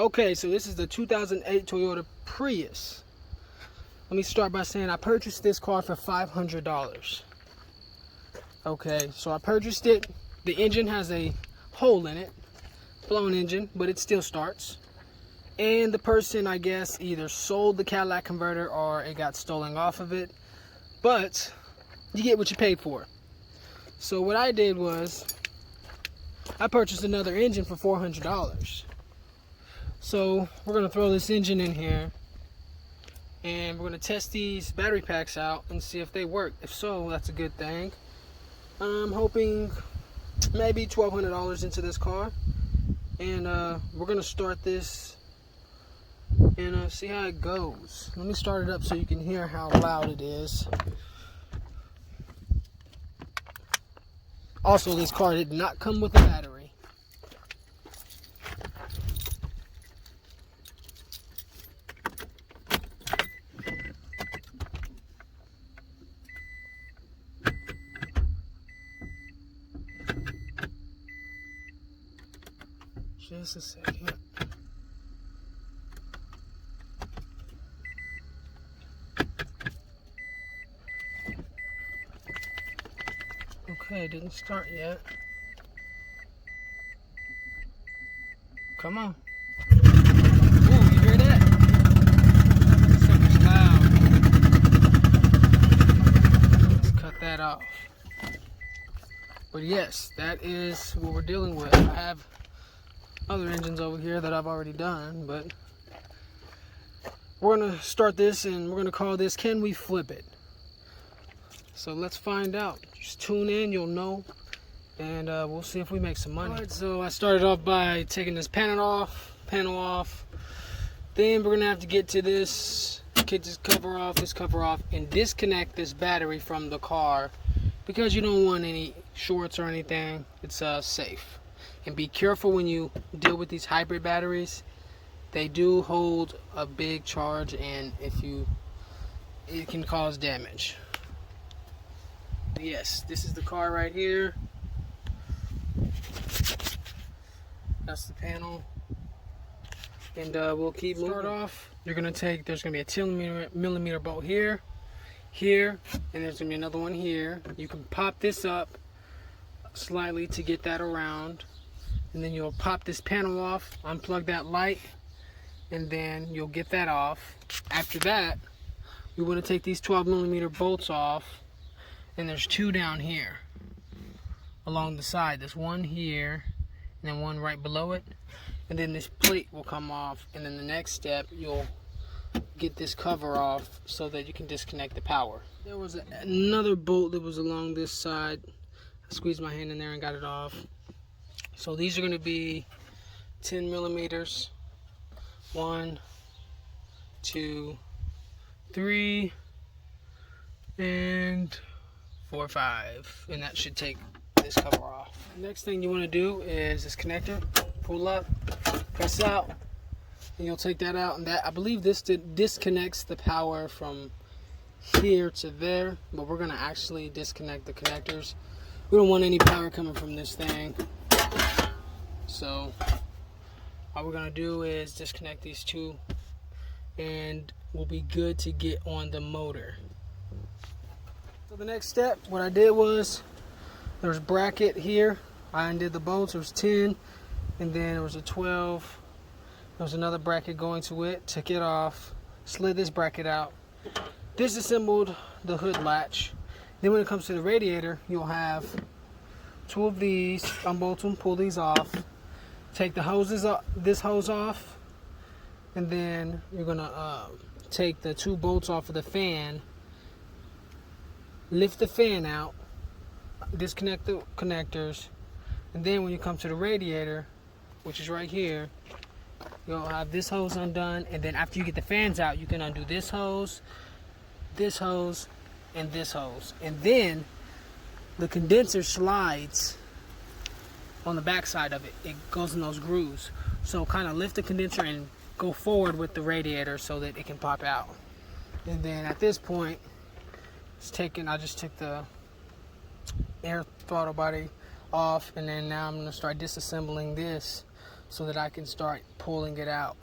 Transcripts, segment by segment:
Okay, so this is the 2008 Toyota Prius. Let me start by saying I purchased this car for $500. Okay, so I purchased it. The engine has a hole in it, blown engine, but it still starts. And the person, I guess, either sold the catalytic converter or it got stolen off of it. But you get what you paid for. So what I did was I purchased another engine for $400. So we're going to throw this engine in here and we're going to test these battery packs out and see if they work. If so, that's a good thing. I'm hoping maybe $1,200 into this car, and we're going to start this and see how it goes. Let me start it up so you can hear how loud it is. Also, this car did not come with a battery. Just a second. Okay, it didn't start yet. Come on. Ooh, you hear that? Sucker's loud. Let's cut that off. But yes, that is what we're dealing with. I have other engines over here that I've already done, but we're gonna start this and we're gonna call this "Can We Flip It?" So let's find out. Just tune in, you'll know, and we'll see if we make some money. All right, so I started off by taking this panel off. Then we're gonna have to get to this, get this cover off, and disconnect this battery from the car because you don't want any shorts or anything. It's safe. And be careful when you deal with these hybrid batteries. They do hold a big charge, and it can cause damage. Yes, this is the car right here. That's the panel. And we'll keep moving. Start off. You're gonna take. There's gonna be a 10mm bolt here, and there's gonna be another one here. You can pop this up slightly to get that around. And then you'll pop this panel off, unplug that light, and then you'll get that off. After that, we want to take these 12mm bolts off, and there's two down here along the side. There's one here, and then one right below it. And then this plate will come off, and then the next step, you'll get this cover off so that you can disconnect the power. There was another bolt that was along this side. I squeezed my hand in there and got it off. So these are going to be 10mm. 1, 2, 3, and 4, 5. And that should take this cover off. Next thing you want to do is this connector. Pull up, press out, and you'll take that out. And that, I believe this disconnects the power from here to there. But we're going to actually disconnect the connectors. We don't want any power coming from this thing. So all we're gonna do is disconnect these two and we'll be good to get on the motor. So the next step, what I did was there's a bracket here. I undid the bolts. There was 10, and then there was a 12. There was another bracket going to it. Took it off, slid this bracket out, disassembled the hood latch. Then when it comes to the radiator, you'll have two of these. Unbolt them, pull these off. Take the hoses up, this hose off, and then you're gonna take the two bolts off of the fan, lift the fan out, disconnect the connectors, and then when you come to the radiator, which is right here, you'll have this hose undone, and then after you get the fans out, you can undo this hose, and this hose, and then the condenser slides on the back side of it. It goes in those grooves. So kind of lift the condenser and go forward with the radiator so that it can pop out. And then at this point, I just took the air throttle body off, and then now I'm going to start disassembling this so that I can start pulling it out.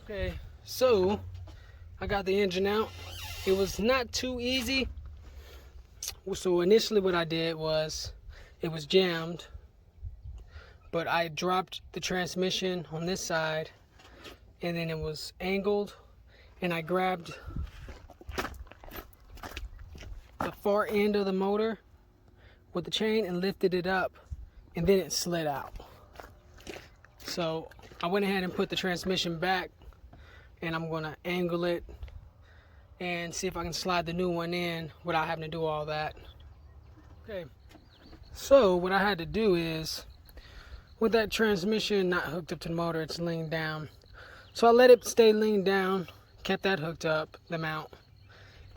Okay, so I got the engine out. It was not too easy. So initially what I did was, it was jammed, but I dropped the transmission on this side, and then it was angled, and I grabbed the far end of the motor with the chain and lifted it up, and then it slid out. So I went ahead and put the transmission back, and I'm gonna angle it and see if I can slide the new one in without having to do all that. Okay, so what I had to do is, with that transmission not hooked up to the motor, it's leaned down. So I let it stay leaned down, kept that hooked up, the mount.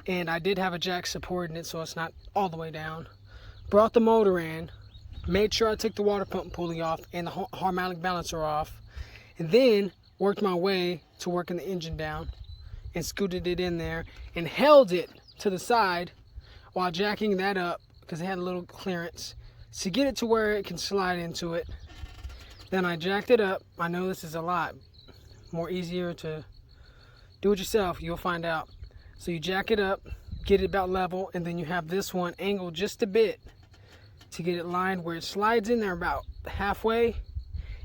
And I did have a jack supporting it so it's not all the way down. Brought the motor in, made sure I took the water pump pulley off and the harmonic balancer off, and then worked my way to working the engine down and scooted it in there and held it to the side while jacking that up, because it had a little clearance, to get it to where it can slide into it. Then I jacked it up. I know this is a lot more easier to do it yourself, you'll find out. So you jack it up, get it about level, and then you have this one angled just a bit to get it lined where it slides in there about halfway.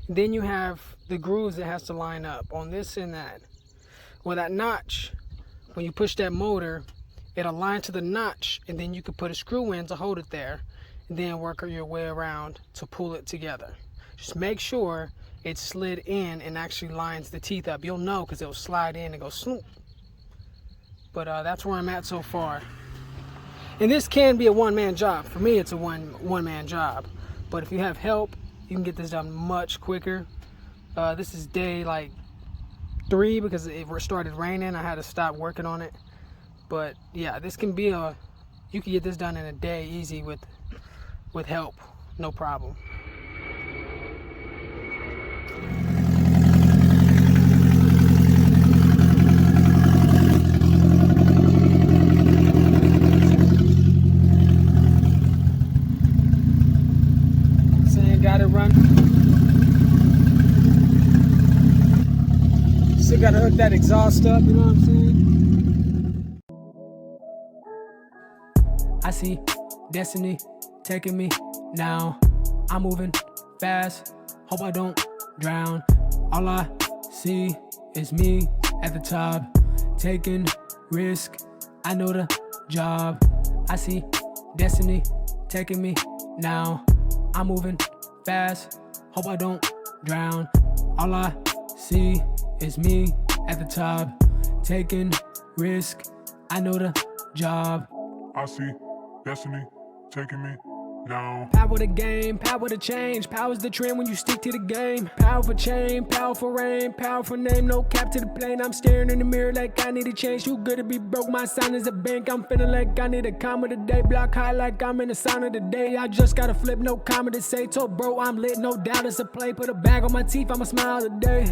And then you have the grooves that has to line up on this and that. Well, that notch, when you push that motor, it'll line to the notch, and then you can put a screw in to hold it there, and then work your way around to pull it together. Just make sure it's slid in and actually lines the teeth up. You'll know because it'll slide in and go sloop. But that's where I'm at so far. And this can be a one-man job. For me, it's a one-man job. But if you have help, you can get this done much quicker. This is day like 3 because it started raining. I had to stop working on it. But yeah, this can be you can get this done in a day easy with help, no problem. Got it run. Still gotta hook that exhaust up, you know what I'm saying? I see destiny taking me now. I'm moving fast, hope I don't drown. All I see is me at the top, taking risk. I know the job. I see destiny taking me now. I'm moving fast, hope I don't drown. All I see is me at the top, taking risk. I know the job. I see destiny taking me now. Power the game, power to change. Power's the trend when you stick to the game. Power for change, power for rain, power for name. No cap to the plane. I'm staring in the mirror like I need to change. Too good to be broke, my sign is a bank. I'm feeling like I need a comma today. Block high like I'm in the sound of the day. I just gotta flip, no comma to say. Told bro I'm lit, no doubt it's a play. Put a bag on my teeth, I'ma smile today.